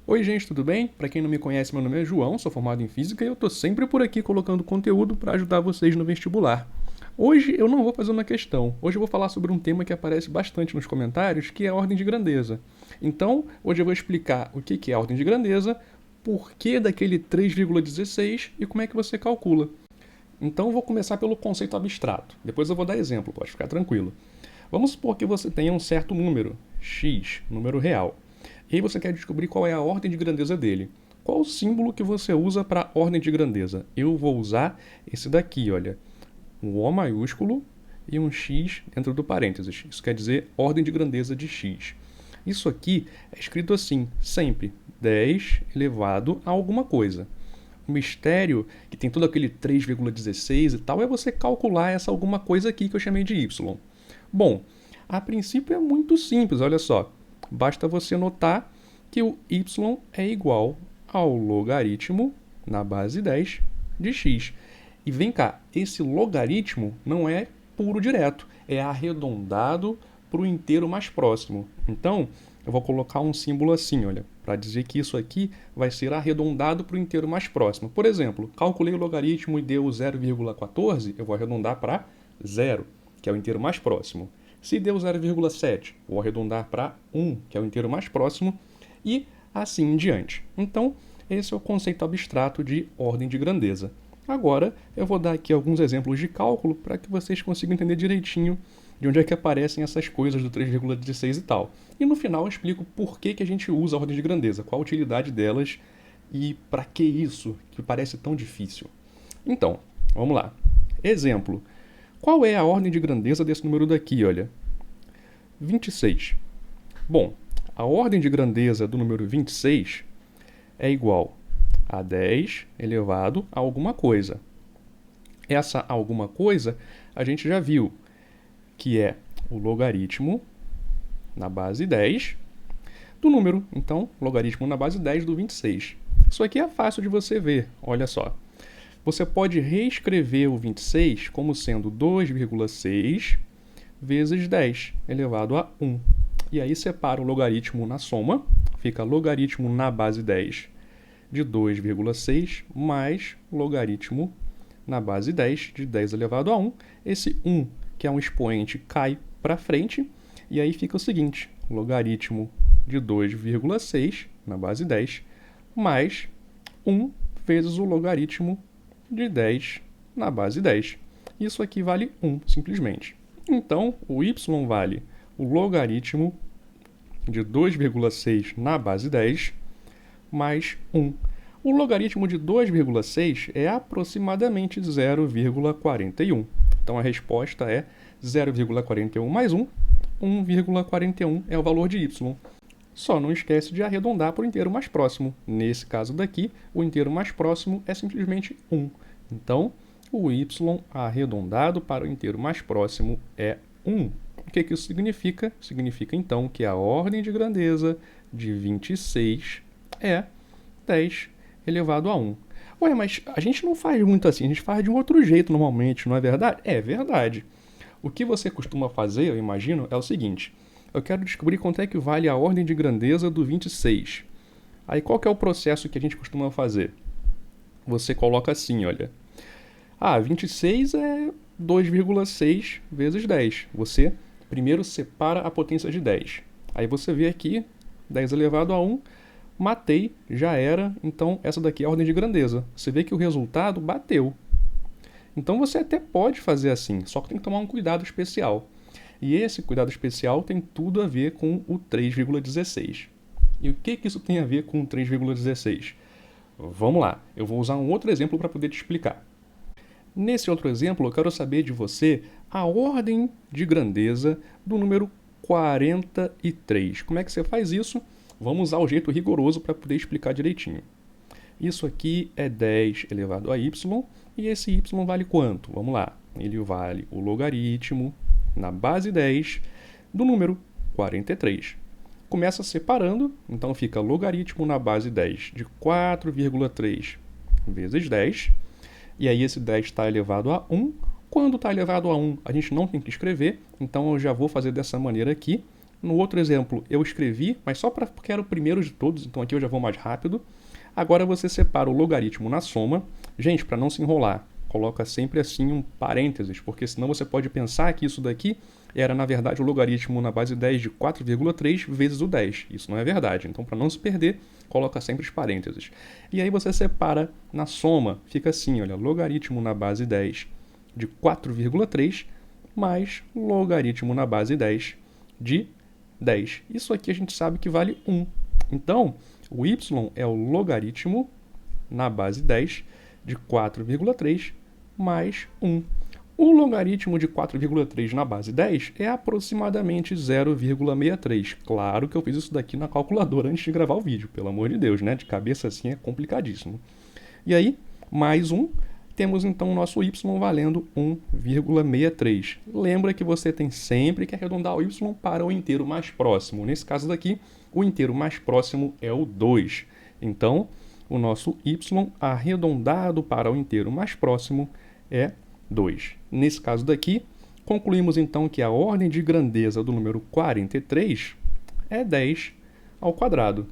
Oi, gente, tudo bem? Para quem não me conhece, meu nome é João, sou formado em Física e eu tô sempre por aqui colocando conteúdo para ajudar vocês no vestibular. Hoje eu não vou fazer uma questão, hoje eu vou falar sobre um tema que aparece bastante nos comentários, que é a ordem de grandeza. Então, hoje eu vou explicar o que é a ordem de grandeza, por que daquele 3,16 e como é que você calcula. Então, eu vou começar pelo conceito abstrato, depois eu vou dar exemplo, pode ficar tranquilo. Vamos supor que você tenha um certo número, x, número real. E aí você quer descobrir qual é a ordem de grandeza dele. Qual o símbolo que você usa para ordem de grandeza? Eu vou usar esse daqui, olha. Um O maiúsculo e um X dentro do parênteses. Isso quer dizer ordem de grandeza de X. Isso aqui é escrito assim, sempre. 10 elevado a alguma coisa. O mistério, que tem todo aquele 3,16 e tal, é você calcular essa alguma coisa aqui que eu chamei de y. Bom, a princípio é muito simples, olha só. Basta você notar que o y é igual ao logaritmo na base 10 de x. E vem cá, esse logaritmo não é puro direto, é arredondado para o inteiro mais próximo. Então, eu vou colocar um símbolo assim, olha, para dizer que isso aqui vai ser arredondado para o inteiro mais próximo. Por exemplo, calculei o logaritmo e deu 0,14, eu vou arredondar para 0, que é o inteiro mais próximo. Se deu 0,7, vou arredondar para 1, que é o inteiro mais próximo, e assim em diante. Então, esse é o conceito abstrato de ordem de grandeza. Agora, eu vou dar aqui alguns exemplos de cálculo para que vocês consigam entender direitinho de onde é que aparecem essas coisas do 3,16 e tal. E no final eu explico por que a gente usa a ordem de grandeza, qual a utilidade delas e para que isso, que parece tão difícil. Então, vamos lá. Exemplo. Qual é a ordem de grandeza desse número daqui, olha? 26. Bom, a ordem de grandeza do número 26 é igual a 10 elevado a alguma coisa. Essa alguma coisa a gente já viu, que é o logaritmo na base 10 do número. Então, logaritmo na base 10 do 26. Isso aqui é fácil de você ver, olha só. Você pode reescrever o 26 como sendo 2,6 vezes 10 elevado a 1. E aí separa o logaritmo na soma, fica logaritmo na base 10 de 2,6 mais logaritmo na base 10 de 10 elevado a 1. Esse 1, que é um expoente, cai para frente, e aí fica o seguinte, logaritmo de 2,6 na base 10 mais 1 vezes o logaritmo de 10 na base 10. Isso aqui vale 1, simplesmente. Então, o y vale o logaritmo de 2,6 na base 10 mais 1. O logaritmo de 2,6 é aproximadamente 0,41. Então, a resposta é 0,41 mais 1. 1,41 é o valor de y. Só não esquece de arredondar para o inteiro mais próximo. Nesse caso daqui, o inteiro mais próximo é simplesmente 1. Então, o y arredondado para o inteiro mais próximo é 1. O que isso significa? Significa, então, que a ordem de grandeza de 26 é 10 elevado a 1. Ué, mas a gente não faz muito assim, a gente faz de um outro jeito normalmente, não é verdade? É verdade. O que você costuma fazer, eu imagino, é o seguinte. Eu quero descobrir quanto é que vale a ordem de grandeza do 26. Aí qual que é o processo que a gente costuma fazer? Você coloca assim, olha. 26 é 2,6 vezes 10. Você primeiro separa a potência de 10. Aí você vê aqui, 10 elevado a 1, matei, já era, então essa daqui é a ordem de grandeza. Você vê que o resultado bateu. Então você até pode fazer assim, só que tem que tomar um cuidado especial. E esse cuidado especial tem tudo a ver com o 3,16. E o que isso tem a ver com o 3,16? Vamos lá, eu vou usar um outro exemplo para poder te explicar. Nesse outro exemplo, eu quero saber de você a ordem de grandeza do número 43. Como é que você faz isso? Vamos usar o jeito rigoroso para poder explicar direitinho. Isso aqui é 10 elevado a y, e esse y vale quanto? Vamos lá, ele vale o logaritmo na base 10 do número 43. Começa separando, então fica logaritmo na base 10 de 4,3 vezes 10, e aí esse 10 está elevado a 1. Quando está elevado a 1, a gente não tem que escrever, então eu já vou fazer dessa maneira aqui. No outro exemplo, eu escrevi, mas só porque era o primeiro de todos, então aqui eu já vou mais rápido. Agora você separa o logaritmo na soma. Gente, para não se enrolar, coloca sempre assim um parênteses, porque senão você pode pensar que isso daqui era, na verdade, o logaritmo na base 10 de 4,3 vezes o 10. Isso não é verdade. Então, para não se perder, coloca sempre os parênteses. E aí você separa na soma. Fica assim, olha, logaritmo na base 10 de 4,3 mais logaritmo na base 10 de 10. Isso aqui a gente sabe que vale 1. Então, o y é o logaritmo na base 10 de 4,3 mais 1. O logaritmo de 4,3 na base 10 é aproximadamente 0,63. Claro que eu fiz isso daqui na calculadora antes de gravar o vídeo, pelo amor de Deus, né? De cabeça assim é complicadíssimo. E aí, mais 1, temos então o nosso y valendo 1,63. Lembra que você tem sempre que arredondar o y para o inteiro mais próximo. Nesse caso daqui, o inteiro mais próximo é o 2. Então, o nosso y arredondado para o inteiro mais próximo é 2. Nesse caso daqui, concluímos então que a ordem de grandeza do número 43 é 10 ao quadrado.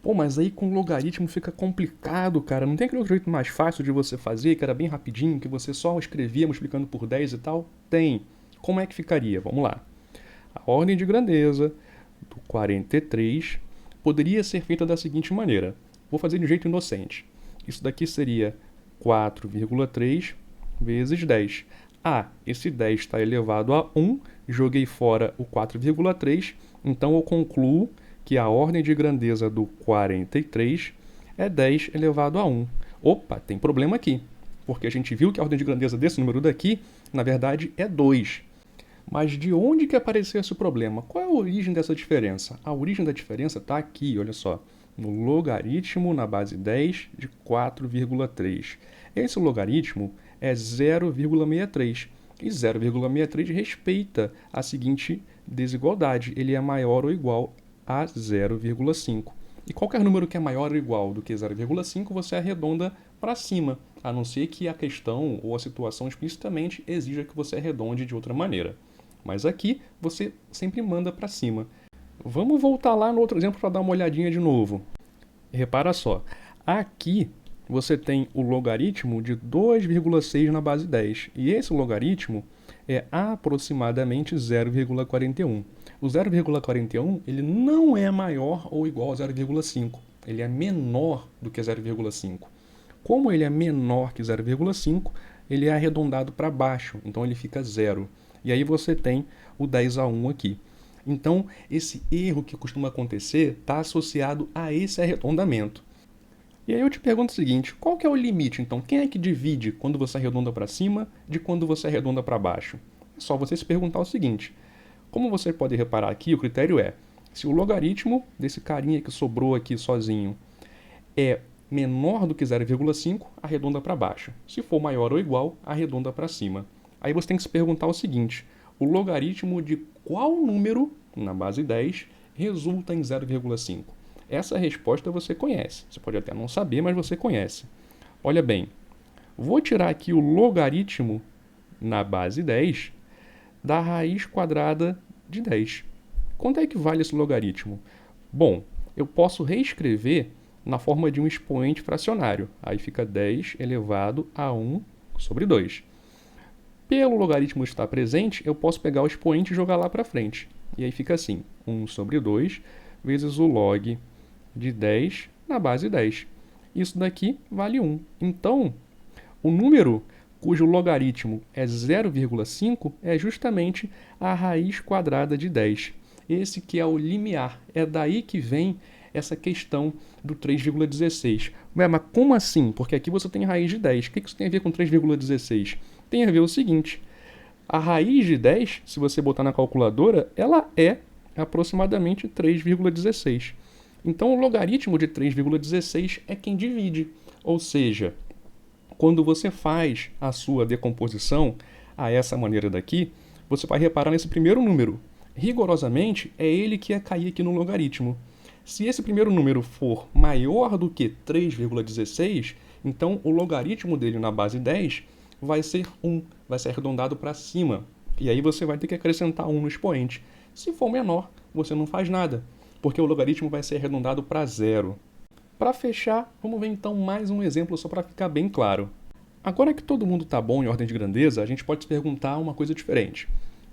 Pô, mas aí com logaritmo fica complicado, cara. Não tem aquele outro jeito mais fácil de você fazer, que era bem rapidinho, que você só escrevia multiplicando por 10 e tal? Tem. Como é que ficaria? Vamos lá. A ordem de grandeza do 43 poderia ser feita da seguinte maneira. Vou fazer de um jeito inocente. Isso daqui seria 4,3 vezes 10. Esse 10 está elevado a 1, joguei fora o 4,3, então eu concluo que a ordem de grandeza do 43 é 10 elevado a 1. Opa, tem problema aqui, porque a gente viu que a ordem de grandeza desse número daqui, na verdade, é 2. Mas de onde que apareceu esse problema? Qual é a origem dessa diferença? A origem da diferença está aqui, olha só, no logaritmo na base 10 de 4,3. Esse logaritmo é 0,63. E 0,63 respeita a seguinte desigualdade. Ele é maior ou igual a 0,5. E qualquer número que é maior ou igual do que 0,5, você arredonda para cima, a não ser que a questão ou a situação explicitamente exija que você arredonde de outra maneira. Mas aqui você sempre manda para cima. Vamos voltar lá no outro exemplo para dar uma olhadinha de novo. Repara só, aqui você tem o logaritmo de 2,6 na base 10. E esse logaritmo é aproximadamente 0,41. O 0,41 ele não é maior ou igual a 0,5. Ele é menor do que 0,5. Como ele é menor que 0,5, ele é arredondado para baixo, então ele fica 0. E aí você tem o 10 a 1 aqui. Então, esse erro que costuma acontecer está associado a esse arredondamento. E aí eu te pergunto o seguinte, qual que é o limite, então? Quem é que divide quando você arredonda para cima de quando você arredonda para baixo? É só você se perguntar o seguinte, como você pode reparar aqui, o critério é, se o logaritmo desse carinha que sobrou aqui sozinho é menor do que 0,5, arredonda para baixo. Se for maior ou igual, arredonda para cima. Aí você tem que se perguntar o seguinte, o logaritmo de qual número, na base 10, resulta em 0,5? Essa resposta você conhece. Você pode até não saber, mas você conhece. Olha bem, vou tirar aqui o logaritmo na base 10 da raiz quadrada de 10. Quanto é que vale esse logaritmo? Bom, eu posso reescrever na forma de um expoente fracionário. Aí fica 10 elevado a 1 sobre 2. Pelo logaritmo estar presente, eu posso pegar o expoente e jogar lá para frente. E aí fica assim, 1 sobre 2 vezes o log de 10 na base 10. Isso daqui vale 1. Então, o número cujo logaritmo é 0,5 é justamente a raiz quadrada de 10. Esse que é o limiar. É daí que vem essa questão do 3,16. Mas como assim? Porque aqui você tem raiz de 10. O que isso tem a ver com 3,16? Tem a ver o seguinte, a raiz de 10, se você botar na calculadora, ela é aproximadamente 3,16. Então, o logaritmo de 3,16 é quem divide. Ou seja, quando você faz a sua decomposição a essa maneira daqui, você vai reparar nesse primeiro número. Rigorosamente, é ele que ia cair aqui no logaritmo. Se esse primeiro número for maior do que 3,16, então o logaritmo dele na base 10 vai ser 1, vai ser arredondado para cima. E aí você vai ter que acrescentar 1 no expoente. Se for menor, você não faz nada, porque o logaritmo vai ser arredondado para zero. Para fechar, vamos ver então mais um exemplo só para ficar bem claro. Agora que todo mundo está bom em ordem de grandeza, a gente pode se perguntar uma coisa diferente.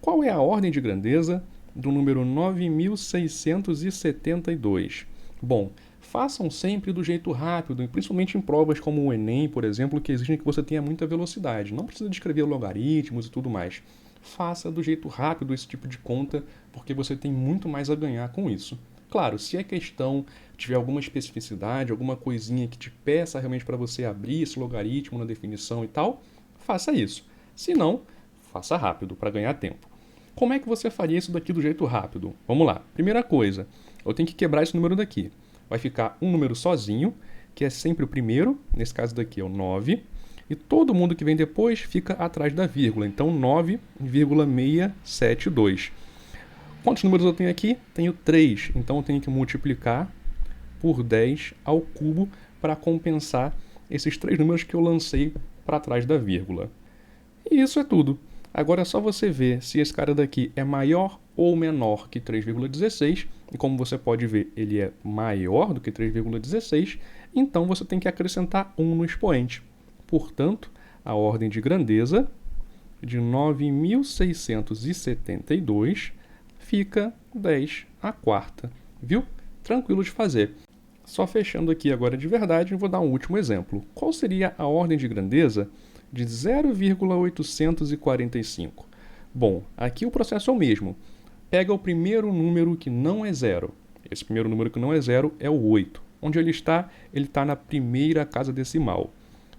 Qual é a ordem de grandeza do número 9672? Bom, façam sempre do jeito rápido, principalmente em provas como o Enem, por exemplo, que exigem que você tenha muita velocidade. Não precisa descrever logaritmos e tudo mais. Faça do jeito rápido esse tipo de conta, porque você tem muito mais a ganhar com isso. Claro, se a questão tiver alguma especificidade, alguma coisinha que te peça realmente para você abrir esse logaritmo na definição e tal, faça isso. Se não, faça rápido para ganhar tempo. Como é que você faria isso daqui do jeito rápido? Vamos lá. Primeira coisa, eu tenho que quebrar esse número daqui. Vai ficar um número sozinho, que é sempre o primeiro, nesse caso daqui é o 9, e todo mundo que vem depois fica atrás da vírgula, então 9,672. Quantos números eu tenho aqui? Tenho 3, então eu tenho que multiplicar por 10 ao cubo para compensar esses 3 números que eu lancei para trás da vírgula. E isso é tudo. Agora é só você ver se esse cara daqui é maior ou menor que 3,16, e como você pode ver, ele é maior do que 3,16, então você tem que acrescentar 1 no expoente. Portanto, a ordem de grandeza de 9.672 fica 10 à quarta, viu? Tranquilo de fazer. Só fechando aqui agora de verdade, eu vou dar um último exemplo. Qual seria a ordem de grandeza de 0,845? Bom, aqui o processo é o mesmo. Pega o primeiro número que não é zero. Esse primeiro número que não é zero é o 8. Onde ele está na primeira casa decimal.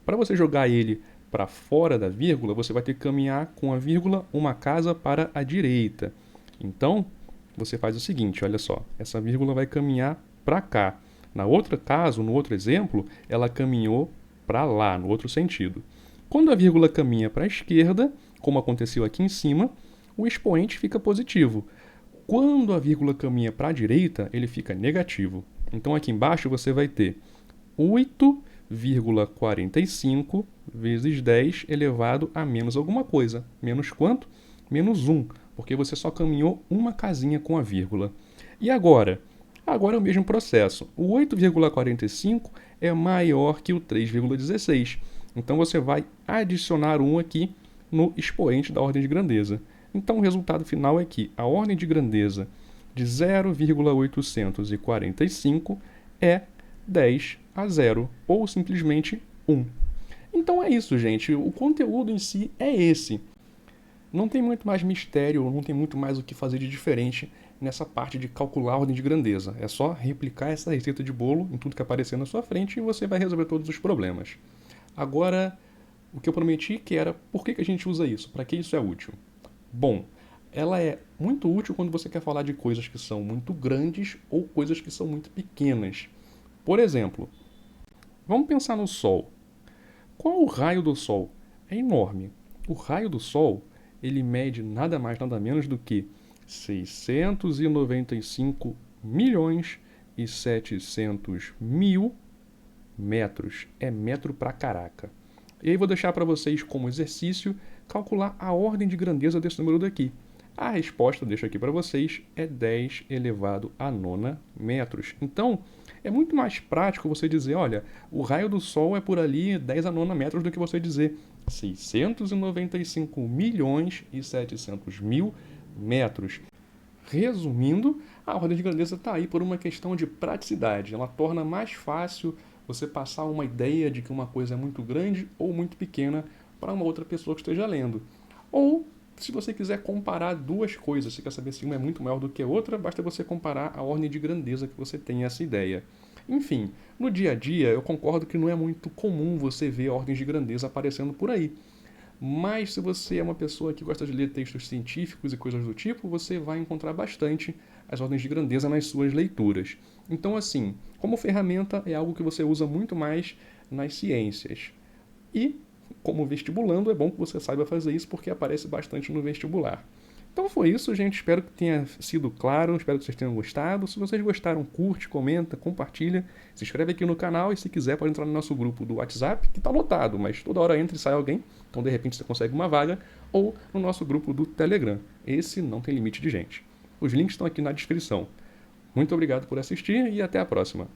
Para você jogar ele para fora da vírgula, você vai ter que caminhar com a vírgula uma casa para a direita. Então, você faz o seguinte, olha só, essa vírgula vai caminhar para cá. No outro exemplo, ela caminhou para lá, no outro sentido. Quando a vírgula caminha para a esquerda, como aconteceu aqui em cima, o expoente fica positivo. Quando a vírgula caminha para a direita, ele fica negativo. Então aqui embaixo você vai ter 8,45 vezes 10 elevado a menos alguma coisa. Menos quanto? Menos 1, porque você só caminhou uma casinha com a vírgula. E agora? Agora é o mesmo processo. O 8,45 é maior que o 3,16. Então você vai adicionar 1 aqui no expoente da ordem de grandeza. Então o resultado final é que a ordem de grandeza de 0,845 é 10 a 0, ou simplesmente 1. Então é isso, gente. O conteúdo em si é esse. Não tem muito mais mistério, não tem muito mais o que fazer de diferente nessa parte de calcular a ordem de grandeza. É só replicar essa receita de bolo em tudo que aparecer na sua frente e você vai resolver todos os problemas. Agora, o que eu prometi que era por que a gente usa isso? Para que isso é útil? Bom, ela é muito útil quando você quer falar de coisas que são muito grandes ou coisas que são muito pequenas. Por exemplo, vamos pensar no Sol. Qual o raio do Sol? É enorme. O raio do Sol, ele mede nada mais, nada menos do que 695 milhões e 700 mil metros. É metro pra caraca. E aí vou deixar para vocês como exercício calcular a ordem de grandeza desse número daqui. A resposta, deixo aqui para vocês, é 10 elevado a nona metros. Então, é muito mais prático você dizer, olha, o raio do Sol é por ali 10 a nona metros do que você dizer 695 milhões e 700 mil metros. Resumindo, a ordem de grandeza está aí por uma questão de praticidade. Ela torna mais fácil você passar uma ideia de que uma coisa é muito grande ou muito pequena para uma outra pessoa que esteja lendo. Ou, se você quiser comparar duas coisas, você quer saber se uma é muito maior do que a outra, basta você comparar a ordem de grandeza que você tem essa ideia. Enfim, no dia a dia, eu concordo que não é muito comum você ver ordens de grandeza aparecendo por aí. Mas se você é uma pessoa que gosta de ler textos científicos e coisas do tipo, você vai encontrar bastante as ordens de grandeza nas suas leituras. Então, assim, como ferramenta é algo que você usa muito mais nas ciências. E, como vestibulando, é bom que você saiba fazer isso porque aparece bastante no vestibular. Então foi isso, gente. Espero que tenha sido claro, espero que vocês tenham gostado. Se vocês gostaram, curte, comenta, compartilha, se inscreve aqui no canal e se quiser pode entrar no nosso grupo do WhatsApp, que está lotado, mas toda hora entra e sai alguém, então de repente você consegue uma vaga, ou no nosso grupo do Telegram. Esse não tem limite de gente. Os links estão aqui na descrição. Muito obrigado por assistir e até a próxima.